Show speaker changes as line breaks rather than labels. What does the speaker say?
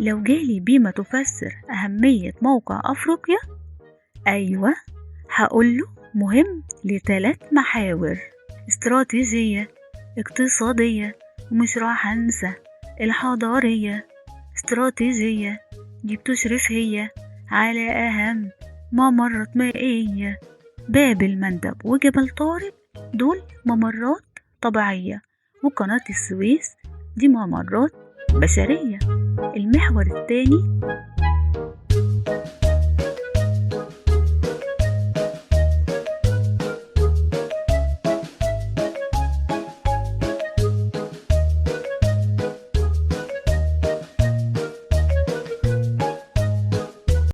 لو جالي بما تفسر أهمية موقع أفريقيا، أيوة هقوله مهم ل3 محاور: استراتيجية، اقتصادية، ومش راح أنسى الحضارية. استراتيجية دي بتشرف هي على أهم ممرات مائية. باب المندب وجبل طارق دول ممرات طبيعية، وقناة السويس دي ممرات بشرية. المحور الثاني